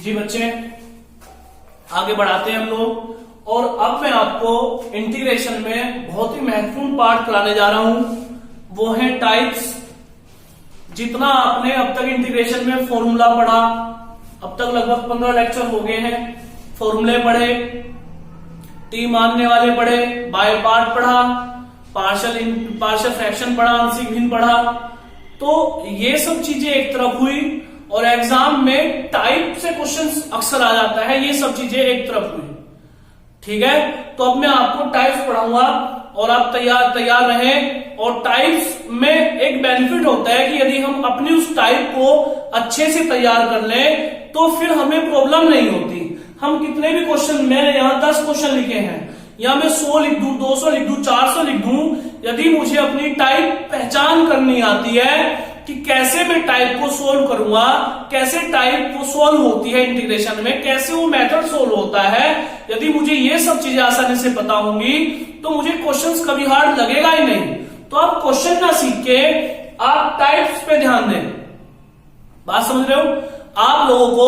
जी बच्चे, आगे बढ़ाते हैं हम लोग। और अब मैं आपको इंटीग्रेशन में बहुत ही महत्वपूर्ण पार्ट कराने जा रहा हूं, वो है टाइप्स। जितना आपने अब तक इंटीग्रेशन में फॉर्मूला पढ़ा, अब तक लगभग 15 लेक्चर हो गए हैं। फॉर्मूले पढ़े, टी मानने वाले पढ़े, बाय पार्ट पढ़ा, पार्शियल फ्रैक्शन पढ़ा, आंशिक भिन्न पढ़ा। तो ये सब चीजें एक तरफ हुई और एग्जाम में टाइप से क्वेश्चंस अक्सर आ जाता है, ये सब चीजें एक तरफ हुई। ठीक है, तो अब मैं आपको टाइप्स पढ़ाऊंगा और आप तैयार रहें। और टाइप्स में एक बेनिफिट होता है कि यदि हम अपनी उस टाइप को अच्छे से तैयार कर लें तो फिर हमें प्रॉब्लम नहीं होती। हम कितने भी क्वेश्चन, मैंने यहां 10 क्वेश्चन लिखे हैं, या मैं 100 लिख दूं, 200 लिख दूं, 400 लिख दूं, यदि मुझे अपनी टाइप पहचान करनी आती है कि कैसे मैं टाइप को सोल्व करूंगा, कैसे टाइप को सोल्व होती है इंटीग्रेशन में, कैसे वो मेथड सोल्व होता है, यदि मुझे ये सब चीजें आसानी से पता होंगी तो मुझे क्वेश्चंस कभी हार्ड लगेगा ही नहीं। तो आप क्वेश्चन ना सीख के आप टाइप्स पे ध्यान दें। बात समझ रहे हो? आप लोगों को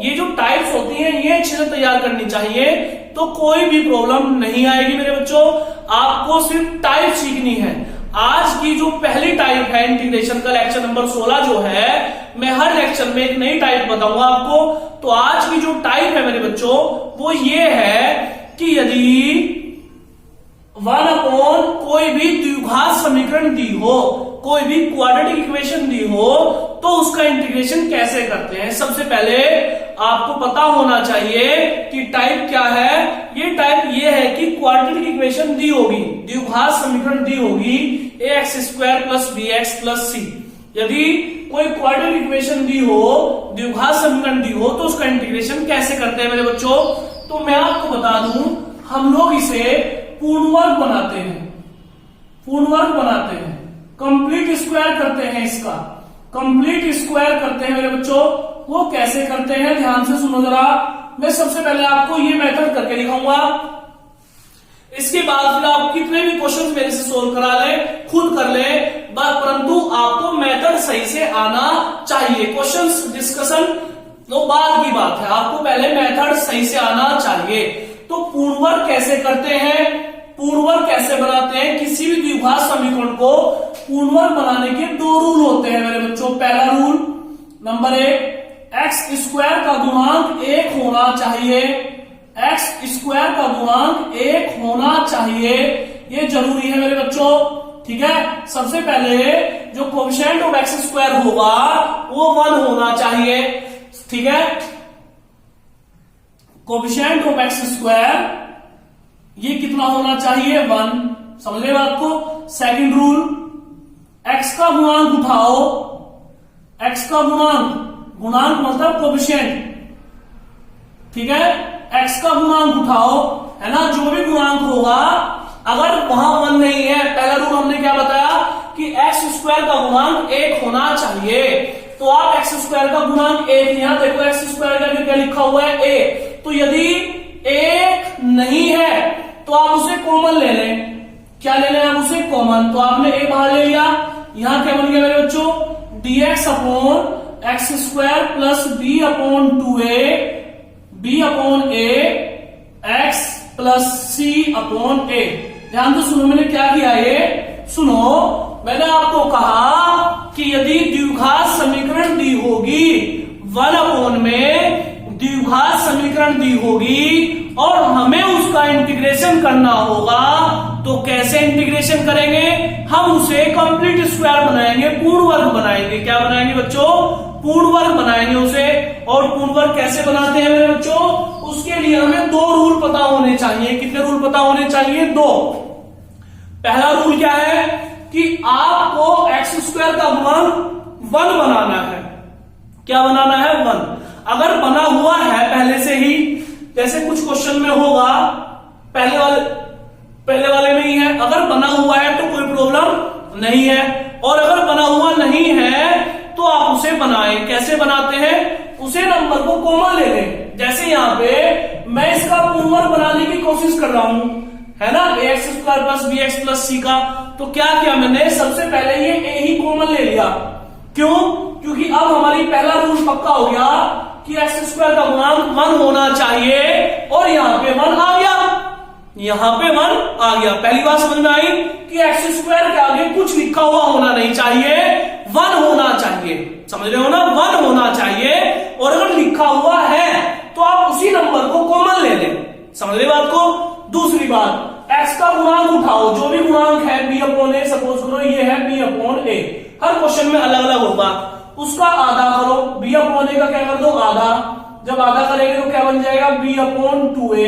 ये जो टाइप्स होती हैं ये अच्छे से तैयार करनी चाहिए, तो कोई भी प्रॉब्लम नहीं आएगी मेरे बच्चों। आपको सिर्फ टाइप सीखनी है। आज की जो पहली टाइप है इंटीग्रेशन का, लेक्चर नंबर 16 जो है, मैं हर लेक्चर में एक नई टाइप बताऊंगा आपको। तो आज की जो टाइप है मेरे बच्चों वो ये है कि यदि 1 कोई भी द्विघात समीकरण दी हो, कोई भी क्वाड्रेटिक इक्वेशन दी हो, तो उसका इंटीग्रेशन कैसे करते हैं। सबसे पहले आपको पता होना चाहिए कि टाइप क्या है। ये टाइप ये है कि क्वाड्रेटिक इक्वेशन दी होगी, द्विघात समीकरण दी होगी, ax² + bx + c। यदि कोई क्वाड्रेटिक इक्वेशन दी हो, द्विघात समीकरण दी हो, तो उसका इंटीग्रेशन कैसे करते हैं मेरे बच्चों। तो मैं आपको बता दूं, हम लोग इसे पूर्ण वर्ग बनाते हैं, कंप्लीट स्क्वायर करते हैं, इसका कंप्लीट स्क्वायर करते हैं मेरे बच्चों। वो कैसे करते हैं ध्यान से सुनो जरा। मैं सबसे पहले आपको ये मेथड करके दिखाऊंगा, इसके बाद फिर आप कितने भी क्वेश्चन मेरे से सोल्व करा ले, खुद कर ले, परंतु आपको मेथड सही से आना चाहिए। क्वेश्चंस डिस्कशन तो बाद की बात है, आपको पहले मेथड सही से आना चाहिए। तो पूर्ण वर्ग कैसे करते हैं, पूर्ण वर्ग कैसे बनाते हैं, किसी भी द्विघात समीकरण को पूर्ण वर्ग बनाने के 2 रूल होते हैं मेरे बच्चों। पहला रूल नंबर 1, x² का गुणांक 1 होना चाहिए, x² का गुणांक 1 होना चाहिए, ये जरूरी है मेरे बच्चों। ठीक है, सबसे पहले जो कोएफिशिएंट ऑफ x² होगा वो 1 होना चाहिए। ठीक है, कोएफिशिएंट ऑफ x² ये कितना होना चाहिए, 1। समझ रहे हो आपको। सेकंड रूल, x का गुणांक उठाओ, x का गुणांक मतलब कोएफिशिएंट। ठीक है, x का गुणांक उठाओ, है ना। जो भी गुणांक होगा, अगर वहां 1 नहीं है, पहला रूल हमने क्या बताया कि x² का गुणांक 1 होना चाहिए। तो आप x² का गुणांक 1, यहां देखो x² का क्या लिखा हुआ है, a। तो यदि 1 नहीं है तो आप उसे कॉमन ले लें। क्या ले लें आप उसे, कॉमन। तो आपने a बाहर ले लिया, यहां क्या बन गया मेरे बच्चों, dx/x² + b/2a x + c/a। ध्यान तो सुनो, मैंने क्या किया, ये सुनो, मैंने आपको कहा कि यदि द्विघात समीकरण दी होगी, 1 में द्विघात समीकरण दी होगी और हमें उसका इंटीग्रेशन करना होगा, तो कैसे इंटीग्रेशन करेंगे, हम उसे कंप्लीट स्क्वायर बनाएंगे, पूर्ण वर्ग बनाएंगे। क्या बनाएंगे बच्चों, पूर्ण वर्ग बनाएंगे उसे। और पूर्ण वर्ग कैसे बनाते हैं मेरे बच्चों, उसके लिए हमें 2 रूल पता होने चाहिए। कितने रूल पता होने चाहिए, 2। पहला रूल क्या है कि आपको x² का गुणांक 1 बनाना है। क्या बनाना है, 1। अगर बना हुआ है पहले से ही, जैसे कुछ क्वेश्चन में होगा, पहले वाले में ही है, अगर बना हुआ है तो कोई प्रॉब्लम नहीं है। और अगर बना हुआ नहीं है तो आप उसे बनाएं। कैसे बनाते हैं, उसे नंबर को कॉमन ले लें। जैसे यहां पे मैं इसका पूर्ण वर्ग बनाने की कोशिश कर रहा हूं, है ना, ax² + bx + c का। तो क्या किया मैंने, सबसे पहले ये a ही कॉमन ले लिया। क्यों, क्योंकि अब हमारी पहला रूल पक्का हो गया कि एक्स स्क्वायर का गुणांक 1 होना चाहिए और यहां पे 1 आ गया, यहां पे 1 आ गया। पहली बात समझ में आई कि एक्स स्क्वायर के आगे कुछ लिखा हुआ होना नहीं चाहिए, 1 होना चाहिए। समझ रहे हो ना, 1 होना चाहिए। और अगर लिखा हुआ है तो आप उसी नंबर को कॉमन ले लें। समझ रहे बात को। दूसरी बात, एक्स का गुणांक उठाओ, जो भी गुणांक है बी अपॉन ए, सपोज करो ये है बी अपॉन ए, हर क्वेश्चन में अलग अलग होगा, उसका आधा करो, बी अपॉन ए का क्या कर दो आधा, जब आधा करेंगे तो क्या बन जाएगा बी अपॉन 2a।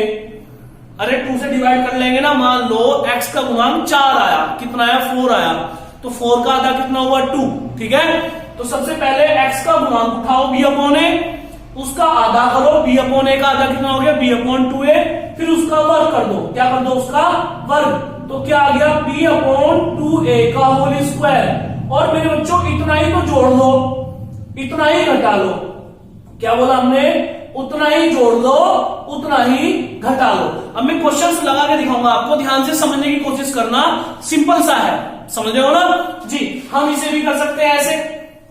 अरे 2 से डिवाइड कर लेंगे ना, मान लो x का गुणांक 4 आया, कितना आया 4 आया, तो 4 का आधा कितना हुआ 2, ठीक है। तो सबसे पहले x का गुणांक उठाओ बी अपॉन ए, उसका आधा करो, बी अपॉन ए का आधा कितना हो गया बी अपॉन 2a, फिर उसका वर्ग कर दो, क्या कर दो उसका वर्ग, तो क्या आ गया बी अपॉन 2a का होल स्क्वायर। और मेरे बच्चों इतना ही तो जोड़ लो, इतना ही घटा लो, क्या बोला हमने, उतना ही जोड़ लो उतना ही घटा लो। अब मैं क्वेश्चंस लगा के दिखाऊंगा आपको, ध्यान से समझने की कोशिश करना, सिंपल सा है, समझ रहे हो ना जी। हम इसे भी कर सकते हैं ऐसे,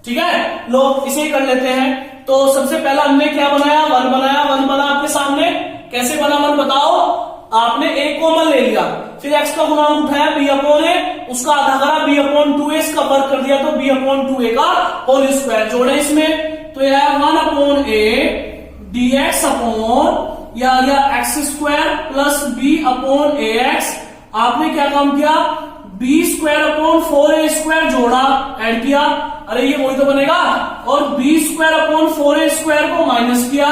ठीक है, लो इसे ही कर लेते हैं। तो सबसे पहला हमने क्या बनाया, 1 बनाया, 1 बना आपके सामने, कैसे बना 1 बताओ, आपने एक कॉमन ले लिया, फिर x का गुणांक उठाया बी अपॉन ए, उसका आधा करा बी अपॉन 2a, इसका वर्ग कर दिया तो बी अपॉन 2a का होल स्क्वायर जोड़े इसमें, तो यह 1 अपॉन ए dx अपॉन यह आ गया x square plus B upon a x. आपने क्या काम किया, b square upon 4a square जोड़ा, ऐड किया, अरे ये वही तो बनेगा, और b square upon 4a square को माइनस किया,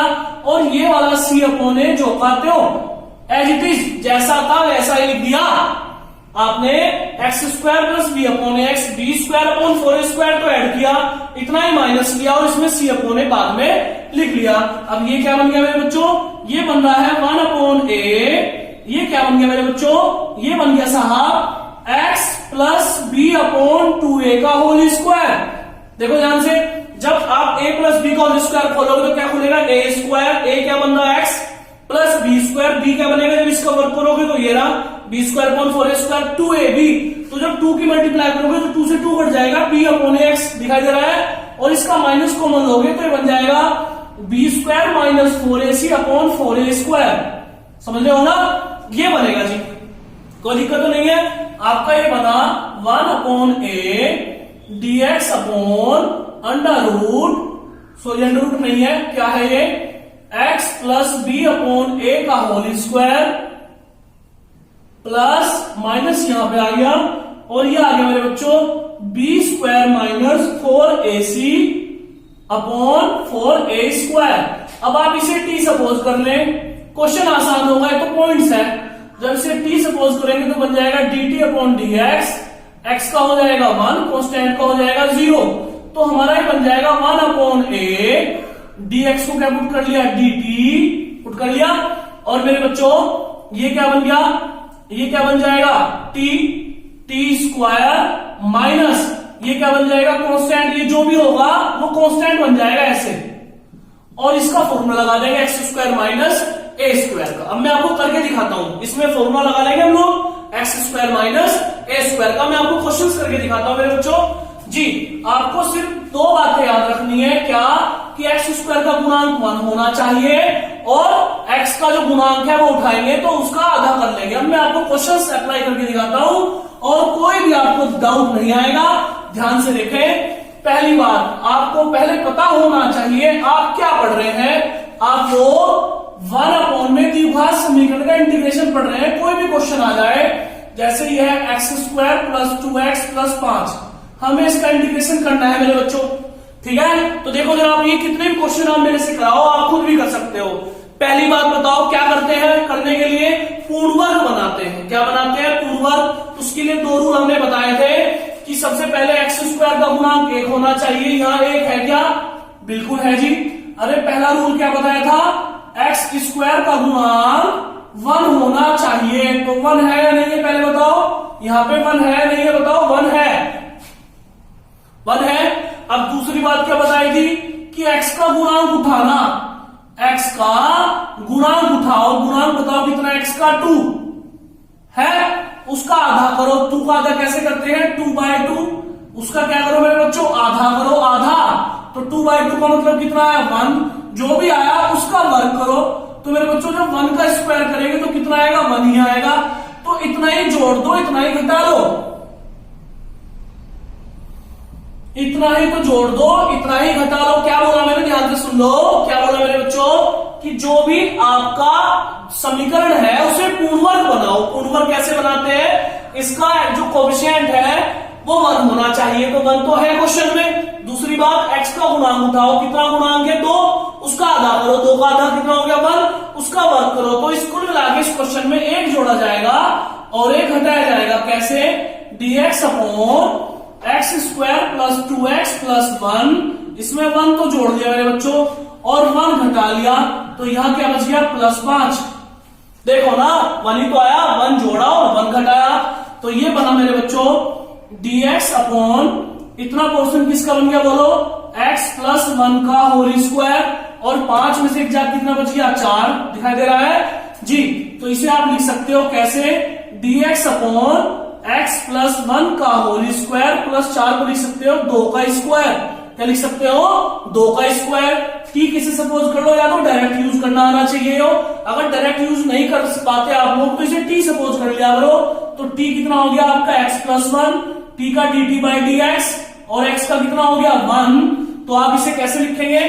और ये वाला सी अपॉन ए जो पाते हो एज इट इज जैसा था वैसा ही लिख दिया आपने, x square plus B upon x, B square upon 4a square तो ऐड किया, इतना ही माइनस किया, और इसमें सी अपॉन ए बाद में लिख लिया। अब ये क्या बन गया मेरे बच्चों, ये बन रहा है 1 अपॉन ए, ये क्या बन गया मेरे बच्चों, ये बन गया साहब x plus B upon 2a का होल स्क्वायर। देखो ध्यान से, जब आप a प्लस बी का होल स्क्वायर खोलोगे तो क्या खुलेगा a स्क्वायर, a क्या बन रहा है x plus B square, B क्या बनेगा जब इसका वर्क करोगे तो ये रहा B square upon 4a square 2ab, तो जब 2 की मल्टीप्लाई करोगे तो 2 से 2 कट जाएगा, b अपॉन x दिखाई दे रहा है, और इसका माइनस कॉमन लोगे तो ये बन जाएगा B square minus 4ac upon 4a square. समझ रहे हो ना, ये बनेगा जी, कोई दिक्कत तो नहीं है। आपका ये बना 1 upon A dx upon under root, sorry under root नहीं है, क्या है ये, x plus B upon A का होल स्क्वायर प्लस माइनस यहां पे आ गया, और ये आ गया मेरे बच्चों B square minus 4ac upon 4a square. अब आप इसे t सपोज कर लें, क्वेश्चन आसान होगा, ये तो पॉइंट्स है, जब इसे t सपोज करेंगे तो बन जाएगा dt अपॉन dx, x का हो जाएगा 1, कांस्टेंट का हो जाएगा 0, तो हमारा ये बन जाएगा 1 अपॉन ए, dx को क्या पुट कर लिया dt पुट कर लिया, और मेरे बच्चों ये क्या बन गया, ये क्या बन जाएगा t स्क्वायर माइनस ये क्या बन जाएगा कांस्टेंट, ये जो भी होगा वो कांस्टेंट बन जाएगा ऐसे, और इसका फॉर्मूला लगा देंगे एक्स स्क्वायर माइनस ए स्क्वायर का। अब मैं आपको करके दिखाता हूं, इसमें फॉर्मूला लगा लेंगे हम लोग एक्स स्क्वायर माइनस ए स्क्वायर का। मैं आपको क्वेश्चंस करके दिखाता हूं मेरे बच्चों जी। आपको सिर्फ 2 बातें याद रखनी है, क्या कि एक्स स्क्वायर का गुणांक 1 होना चाहिए, और एक्स का जो गुणांक है वो उठाएंगे तो उसका आधा कर लेंगे। अब मैं आपको क्वेश्चंस अप्लाई करके दिखाता हूं, और कोई भी आपको डाउट नहीं आएगा, ध्यान से देखें। पहली बात, आपको पहले पता होना चाहिए आप क्या पढ़ रहे हैं, आप वो 1 अपॉन में द्विघात समीकरण का इंटीग्रेशन पढ़ रहे हैं। कोई भी क्वेश्चन आ जाए, जैसे ये है x square plus 2x plus 5, हमें इसका इंटीग्रेशन करना है मेरे बच्चों, ठीक है। तो देखो जरा, आप ये कितने भी क्वेश्चन आप मेरे से कराओ, आप खुद भी कर सकते हो। पहली बात बताओ क्या करते हैं, करने के लिए पूर्ण वर्ग बनाते हैं। क्या बनाते हैं, पूर्ण वर्ग। उसके लिए 2 रूल हमने बताए थे कि सबसे पहले एक्स स्क्वायर का गुणांक 1 होना चाहिए, यहाँ 1 है क्या, बिल्कुल है जी। अरे पहला रूल क्या बताया था, एक्स स्क्वायर का गुणांक 1 होना चाहिए, तो 1 है या नहीं है पहले बताओ, यहाँ पे 1 है नहीं है बताओ, 1 है, 1 है। अब दूसरी बात क्या बताई थी कि एक्स का गुणांक उठाना, एक्स का गुणांक उठाओ, गुणांक बताओ कितना, एक्स का 2 है, उसका आधा करो। 2 का आधा कैसे करते हैं, 2/2, उसका क्या करो मेरे बच्चों, आधा करो, आधा, तो 2/2 का मतलब कितना है 1, जो भी आया उसका वर्ग करो। तो मेरे बच्चों जब 1 का स्क्वायर करेंगे तो कितना आएगा, 1 ही आएगा। तो इतना ही जोड़ दो, इतना ही घटा लो, इतना ही तो जोड़ दो, इतना ही घटा लो। क्या बोला मैंने, ध्यान से सुन लो, क्या बोला मेरे बच्चों कि जो भी आपका समीकरण है उसे पूर्णवर्ग बनाओ। पूर्णवर्ग कैसे बनाते हैं, इसका जो कोएफिशिएंट है वो 1 होना चाहिए। तो 1 तो है क्वेश्चन में। दूसरी बात, x का गुणांक उठाओ, कितना गुणांक है 2, उसका आधा करो, 2 का आधा कितना हो गया 1, उसका वर्ग करो। तो इसको मिला के इस क्वेश्चन में एक जोड़ा जाएगा और एक घटाया जाएगा। कैसे, dx upon x square plus 2x plus 1, इसमें 1 तो जोड़ दिया मेरे बच्चों और 1 घटा लिया, तो यहां क्या बच गया प्लस 5। देखो ना, 1 ही तो आया, 1 जोड़ा और 1 घटाया, तो ये बना मेरे बच्चों dx अपॉन इतना पोर्शन किसका बन गया बोलो, x प्लस 1 का होल स्क्वायर, और 5 में से एक जाके कितना बच गया 4, दिखाई दे रहा है जी। तो इसे आप लिख सकते हो कैसे, dx अपॉन x प्लस 1 का होल स्क्वायर प्लस 4 को लिख सकते हो 2 का स्क्वायर। क्या लिख सकते हो, 2 का स्क्वायर। t किसे सपोज कर लो, या तो डायरेक्ट यूज करना आना चाहिए हो, अगर डायरेक्ट यूज नहीं कर पाते आप लोग तो इसे t सपोज कर लिया करो। तो t कितना हो गया आपका x प्लस 1, t का dt बाई dx, और x का कितना हो गया 1। तो आप इसे कैसे लिखेंगे,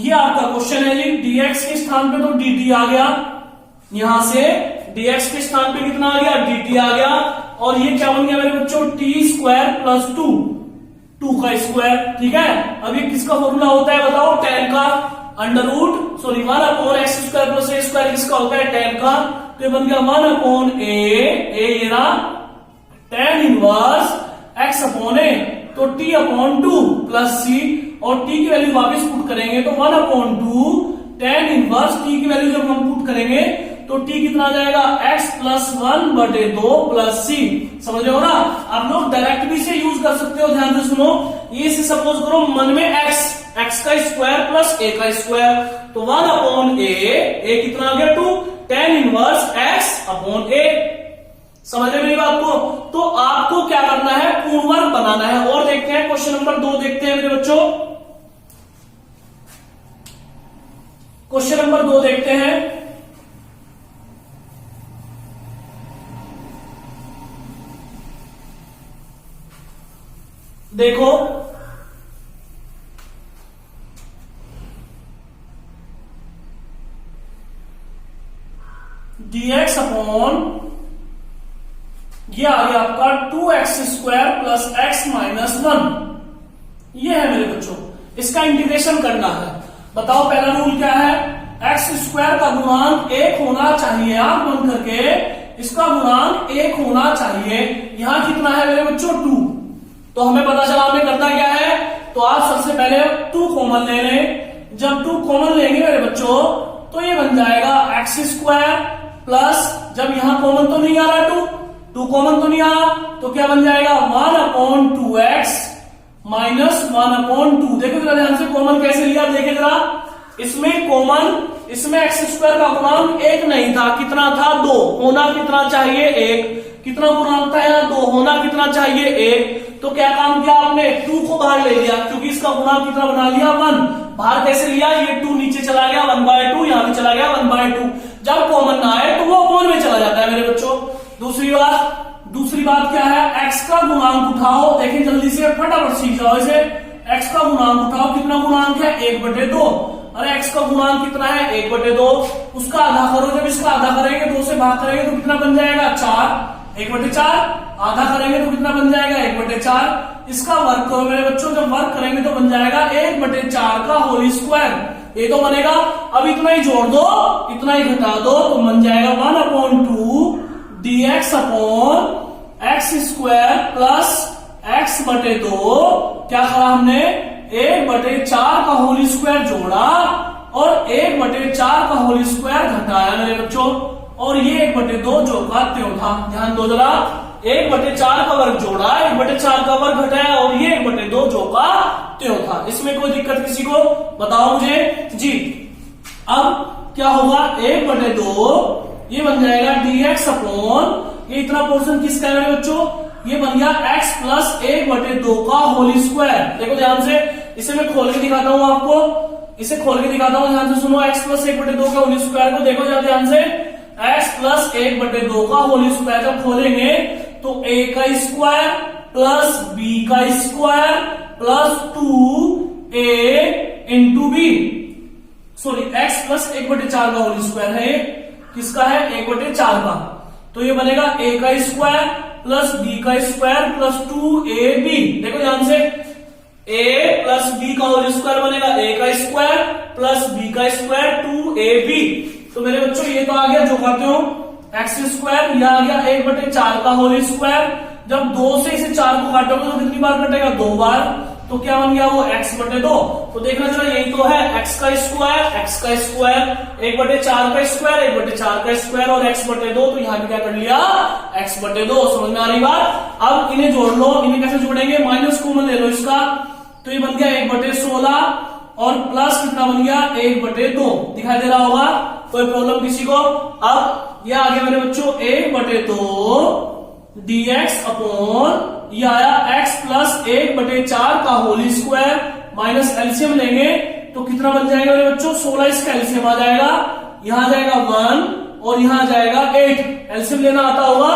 ये आपका क्वेश्चन है जी, dx के स्थान पे तो dt आ गया, यहां से dx के स्थान पे कितना आ गया dt आ गया, और ये क्या बन गया मेरे बच्चों t स्क्वायर प्लस 2 का स्क्वायर। ठीक है, अब ये किसका फॉर्मूला होता है बताओ, tan का under root 1 upon x square plus a square किसका होता है, tan का। तो ये बन गया 1 अपॉन ए ये ना tan इनवर्स x अपॉन ए, तो t अपॉन 2 प्लस सी, और t की वैल्यू वापस पुट करेंगे तो 1 अपॉन 2 tan इनवर्स t की वैल्यू जब हम पुट करेंगे तो t कितना आ जाएगा x प्लस 1 बटे 2 प्लस सी। समझ रहे हो ना, आप लोग डायरेक्ट भी से यूज कर सकते हो, ध्यान से सुनो। ये से सपोज करो मन में x का स्क्वायर प्लस a का स्क्वायर, तो 1 अपॉन a कितना आ गया 2, tan inverse x upon a। समझ रहे मेरी बात को। तो आपको क्या करना है, पूर्णवर्ग बनाना है। और देखते हैं क्वेश्चन नंबर 2, देखते हैं मेरे बच्चों, क्वेश्चन नंबर 2 देखते हैं। देखो dx अपॉन ये आ गया आपका 2x square plus x minus 1, ये है मेरे बच्चों, इसका इंटीग्रेशन करना है। बताओ पहला रूल क्या है, x स्क्वायर का गुणांक 1 होना चाहिए, आंख बंद करके इसका गुणांक 1 होना चाहिए। यहां कितना है मेरे बच्चों 2, तो हमें पता चला हमें करना क्या है, तो आप सबसे पहले 2 कॉमन ले लें। जब 2 कॉमन लेंगे मेरे बच्चों तो ये बन जाएगा x स्क्वायर प्लस, जब यहां कॉमन तो नहीं आ रहा 2 कॉमन तो नहीं आ रहा, तो क्या बन जाएगा 1 अपॉन 2x माइनस 1 अपॉन 2। देखो जरा ध्यान से, कॉमन कैसे लिया देखे जरा, इसमें कॉमन, इसमें एक्स स्क्वायर का गुणांक 1 नहीं था, कितना था 2, होना कितना चाहिए 1, कितना गुणांक था यहाँ 2, होना कितना चाहिए 1। तो क्या काम किया आपने, 2 को बाहर ले लिया, क्योंकि इसका गुणांक कितना बना लिया 1, बाहर कैसे लिया, ये 2 नीचे चला गया 1/2, यहां भी चला गया 1/2। जब कॉमन ना आए तो वो अपॉन में चला जाता है मेरे बच्चों। दूसरी बात क्या है, x का गुणांक उठाओ, देखें जल्दी से फटाफट सीख जाओ इसे। x का गुणांक उठाओ, कितना गुणांक है 1/2, अरे x का गुणांक कितना है 1/2, उसका आधा करो, जब इसका आधा करेंगे 2 से भाग करेंगे तो कितना बन जाएगा 4, 1/4, आधा करेंगे तो कितना बन जाएगा 1/4, इसका वर्ग करो मेरे बच्चों, जब वर्ग करेंगे तो बन जाएगा 1/4 का होल स्क्वायर, ये तो बनेगा। अब इतना ही जोड़ दो, इतना ही घटा दो, तो बन जाएगा 1 upon 2 dx upon x square plus x/2, क्या करा हमने 1/4 का होल स्क्वायर जोड़ा और 1/4 का होल स्क्वायर घटाया मेरे बच्चों, और ये 1/2 जो का त्यों था। ध्यान दो जरा, 1/4 का वर्ग जोड़ा, 1/4 का वर्ग घटाया, और ये 1/2 जो का त्यों था। इसमें कोई दिक्कत किसी को बताओ मुझे जी। अब क्या होगा 1/2, ये बन जाएगा dx अपॉन, ये इतना पोर्शन किसका है मेरे बच्चों, ये बन गया x प्लस 1/2 का होल स्क्वायर। देखो ध्यान से, इसे मैं खोल के दिखाता हूं आपको। इसे खोल के दिखाता हूं, ध्यान से सुनो। x प्लस 1/2 का होल स्क्वायर को देखो जरा ध्यान से। x प्लस 1/2 का होल स्क्वायर जब खोलेंगे तो a का स्क्वायर प्लस b का square plus 2a into B, sorry x plus 1/4 का होल स्क्वायर है। किसका है? 1/4 का। तो ये बनेगा a का स्क्वायर प्लस b का स्क्वायर प्लस 2ab। देखो ध्यान से, a प्लस b का होल स्क्वायर बनेगा a का स्क्वायर प्लस b का स्क्वायर 2ab। तो मेरे बच्चों ये तो आ गया जो कहते हो एक्स स्क्वायर, यह आ गया 1/4 का होल स्क्वायर। जब 2 से इसे 4 को काटोगे तो कितनी बार कटेगा? 2 बार। तो क्या बन गया वो x/2। तो देखना जरा, यही तो है x का स्क्वायर 1/4 का स्क्वायर 1/4 का स्क्वायर और x/2। तो यहाँ भी क्या कर लिया? x/2। समझ में आ रही बात? अब इन्हें जोड़ लो। इन्हें कैसे जोड़ेंगे? माइनस कॉमन ले लो इसका, तो ये बन गया 1/16 और प्लस कितना बन गया? 1/2। दिखाई दे रहा होगा? कोई प्रॉब्लम किसी को? अब यह आ गया मेरे बच्चों 1/2 dx अपॉन ये आया x प्लस 1/4 का होल स्क्वायर माइनस एलसीएम लेंगे तो कितना बन जाएगा मेरे बच्चों? 16। इसका एलसीएम आ जाएगा, यहां जाएगा 1 और यहां जाएगा 8। एलसीएम लेना आता होगा।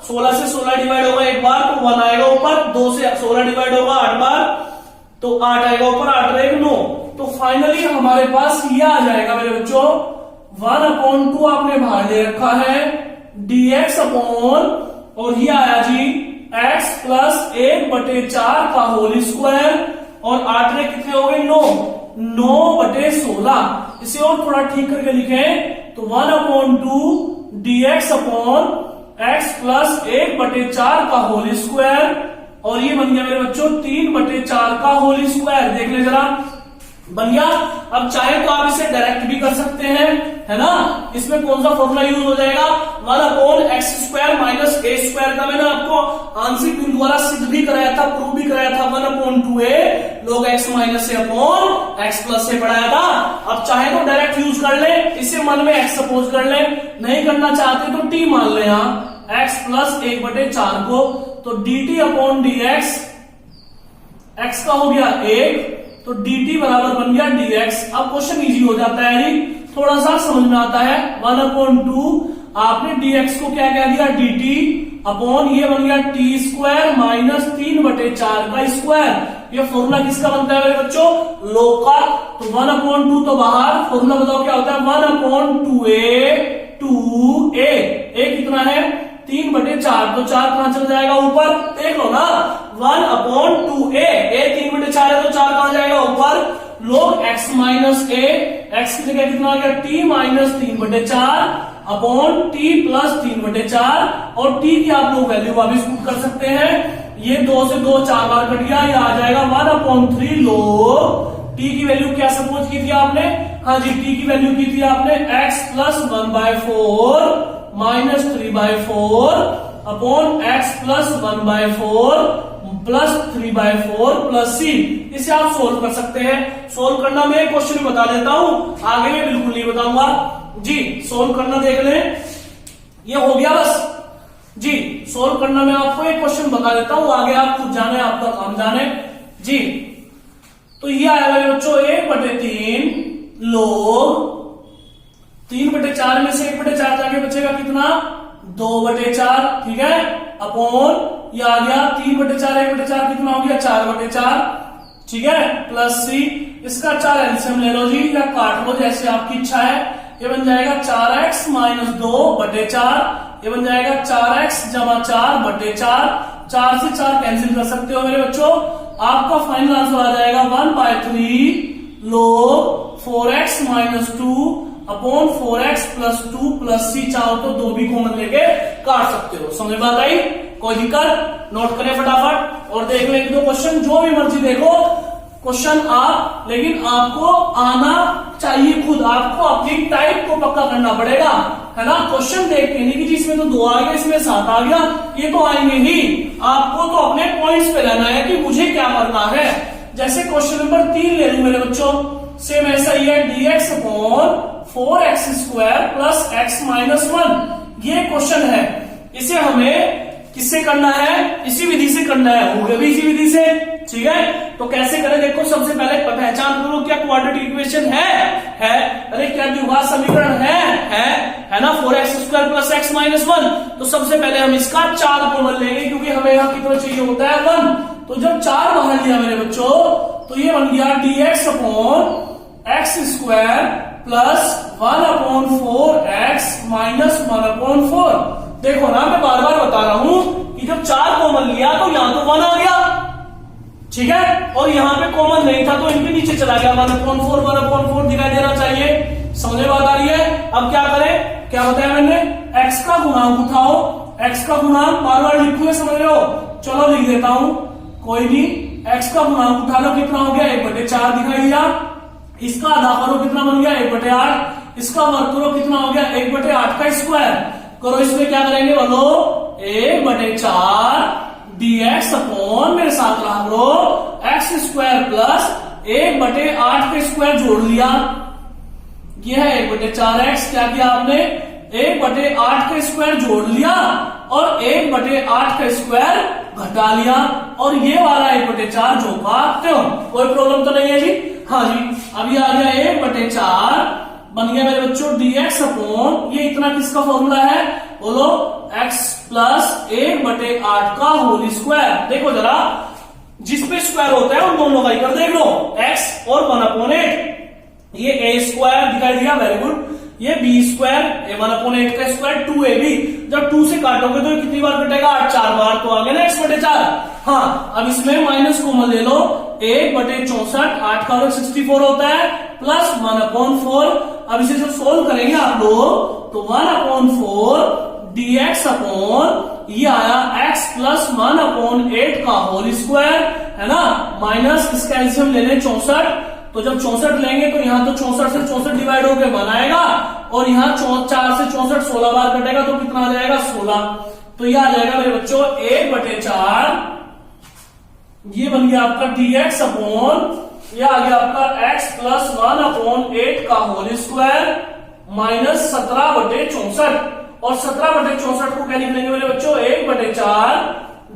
16 से 16 डिवाइड होगा एक बार तो 1 आएगा ऊपर, 2 से 16 डिवाइड होगा 8 बार तो 8 आएगा ऊपर, 8 रहेगा 9। तो फाइनली हमारे पास ये आ जाएगा मेरे बच्चों 1/2 आपने बाहर ले रखा है dx अपॉन, और ये आया जी x प्लस 1/4 का होल स्क्वायर और 8 रे कितने हो गए? 9/16। इसे और थोड़ा ठीक करके लिखें तो 1/2 dx अपॉन x प्लस 1/4 का होल स्क्वायर और ये बन गया मेरे बच्चों 3/4 का होल स्क्वायर। देख ले जरा, बन गया। अब चाहे तो आप इसे डायरेक्ट भी कर सकते हैं, है ना? इसमें कौन सा फॉर्मूला यूज हो जाएगा? 1/x² माइनस a² का मैंने आपको आंशिक बिंदु द्वारा सिद्ध भी कराया था, प्रूव भी कराया था। 1/2a log x minus a upon x plus a पढ़ाया था। अब चाहे तो डायरेक्ट यूज कर ले, इसे मन में x सपोज कर ले, नहीं करना चाहते तो t मान ले यहाँ x प्लस 1/4 को। तो dt अपॉन dx, x का हो गया 1 तो dt बराबर बन गया dx। अब क्वेश्चन इजी हो जाता है जी, थोड़ा सा समझ में आता है। 1/2 आपने dx को क्या कह दिया? dt अपॉन ये बन गया t² माइनस 3/4 का स्क्वायर। ये फॉर्मूला किसका बनता है मेरे बच्चों? log का। तो 1/2 तो बाहर, फॉर्मूला बताओ क्या होता है? 1/2a 2a। a कितना है? 3/4। तो 4 कहां चला जाएगा? ऊपर। देख लो ना, 1/2a, a 3/4 है तो 4 कहां जाएगा? ऊपर। log x minus a, x की जगह कितना आ गया? t minus 3/4 upon t plus 3/4 और t की आप लोग वैल्यू वापिस पुट कर सकते हैं। ये 2 से 2 4 बार कट गया, ये आ जाएगा 1/3 log t की वैल्यू क्या सपोज की थी आपने? हाँ जी, t की वैल्यू की थी आपने x plus 1/4 minus 3/4 upon x plus 1/4 plus 3/4 plus c। इसे आप सोल्व कर सकते हैं। सोल्व करना मैं क्वेश्चन बता देता हूं, आगे मैं बिल्कुल नहीं बताऊंगा जी। सोल्व करना देख लें, ये हो गया बस जी। सोल्व करना मैं आपको एक क्वेश्चन बता देता हूं, आगे आप खुद जाने, आपका काम जाने जी। तो ये आया मेरे बच्चों 1/3 log 3/4 में से 1/4 जाके बचेगा कितना? 2/4। ठीक है, अपॉन ये आ गया 3/4 1/4 कितना हो गया? 4/4। ठीक है, प्लस c। इसका 4 एलसीएम ले लो जी, या काट लो जैसे आपकी इच्छा है। ये बन जाएगा 4x माइनस 2/4। ये बन जाएगा 4x जमा 4/4। 4 से 4 कैंसिल कर सकते हो मेरे बच्चों। आपका फाइनल आंसर आ जाएगा 1/3 log 4x minus 2 upon 4x plus 2 plus c। चाहो तो 2 भी कॉमन लेके काट सकते हो। समझ में बात आई? कोई दिक्कत? नोट करें फटाफट और देख लें 1-2 क्वेश्चन, जो भी मर्जी देखो क्वेश्चन आप, लेकिन आपको आना चाहिए खुद। आपको अपनी टाइप को पक्का करना पड़ेगा, है ना? क्वेश्चन देख के नहीं कि जिसमें तो 2 आ गया, इसमें 7 आ गया, ये तो आएंगे ही। आपको तो अपने पॉइंट्स पे रहना है कि मुझे क्या करना है। जैसे क्वेश्चन नंबर 3 ले लू मेरे बच्चों, सेम ऐसा ही है, dx upon 4x² plus x minus 1। ये क्वेश्चन है, इसे हमें किससे करना है, इसी विधि से करना है, होगा भी इसी विधि से, ठीक है। तो कैसे करें, देखो सबसे पहले पहचान करो क्या क्वाड्रेटिक इक्वेशन है, अरे क्या द्विघात समीकरण है ना, 4x² + x - 1। तो सबसे पहले हम इसका 4 कॉमन लेंगे, क्योंकि हमें यहाँ कितना चाहिए होता है 1। तो जब 4 बाहर लिया मेरे बच्चों, तो ये बन गया dx / x² + 1/4x - 1/4। देखो ना, मैं बार बार बता रहा हूं कि जब 4 कॉमन लिया तो यहां तो 1 आ गया, ठीक है, और यहां पे कॉमन नहीं था तो इनके नीचे चला गया, 1/4 दिखाई देना चाहिए। समझ बात आ रही है। अब क्या करें, क्या बताया मैंने, x का गुणांक उठाओ, x का गुणांक बार बार लिखोगे, समझ रहे हो, चलो लिख देता हूं, कोई नहीं। x का गुणांक उठा लो, कितना हो गया 1/4 दिखाई दिया। इसका आधा करो, कितना बन गया 1/8। इसका वर्ग करो, कितना हो गया 1/8 का स्क्वायर करो। इसमें क्या करेंगे बोलो, 1/4 dx अपॉन, मेरे साथ रहा करो, x² + 1/8 का स्क्वायर जोड़ लिया, ये है 1/4x। क्या किया आपने, 1/8 का स्क्वायर जोड़ लिया और 1/8 का स्क्वायर घटा लिया, और ये वाला 1/4 जो का क्यों, कोई प्रॉब्लम तो नहीं है जी। हाँ जी, अभी आ गया 1/4 बन गया मेरे बच्चों dx अपॉन, ये इतना किसका फॉर्मूला है बोलो, x + 1/8 का होल स्क्वायर। देखो जरा, जिसपे स्क्वायर होता है उन दोनों का ही कर देख लो, x और 1/8। ये a² दिखाई दिया, वेरी गुड। ये b², 1/8 का स्क्वायर 2ab। जब 2 से काटोगे तो कितनी बार कटेगा, 4 बार, तो आ गया ना x/4। हाँ, अब इसमें माइनस कॉमन ले लो, 1/64, 8 का वर्ग 64 होता है, प्लस 1/4। अब इसे जब सोल्व करेंगे आप लोग, तो 1/4 dx अपॉन, ये आया x + 1/8 का होल स्क्वायर, है ना, माइनस इसका एलसीएम ले लें 64। तो जब 64 लेंगे तो यहां तो 64 से 64 डिवाइड होकर 1 आएगा, और यहां 4 से 64 16 बार कटेगा, तो कितना आ जाएगा 16। तो ये आ जाएगा मेरे बच्चों 1/4, ये बन गया आपका dx अपॉन, ये आ गया आपका x + 1/8 का होल स्क्वायर माइनस 17/64। और 17/64 को क्या लिख लेंगे मेरे बच्चों, 1/4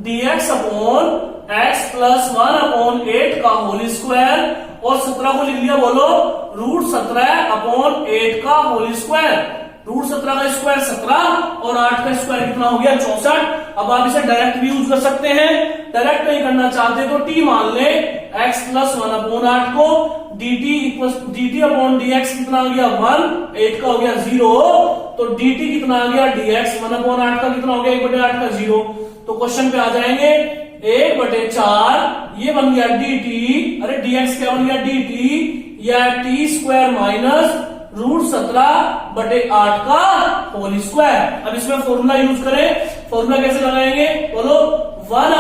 dx अपॉन x + 1/8 का होल स्क्वायर, और 17 को लिख लिया बोलो √17/8 का होल स्क्वायर। √17 का स्क्वायर 17 और 8 का स्क्वायर कितना हो गया 64। अब आप इसे डायरेक्ट भी यूज कर सकते हैं, डायरेक्ट नहीं करना चाहते तो t मान ले, x + 1/8 को dt अपॉन dx कितना हो गया 1, 8 का हो गया 0, तो dt कितना आ गया dx 1/8 का कितना हो गया 1/8 का 0। तो क्वेश्चन पे आ जाएंगे 1/4, ये बन गया dt, अरे dx क्या बन गया dt, या t² माइनस √17/8 का होल स्क्वायर। अब इसमें फॉर्मूला यूज करें, फॉर्मूला कैसे लगाएंगे बोलो, 1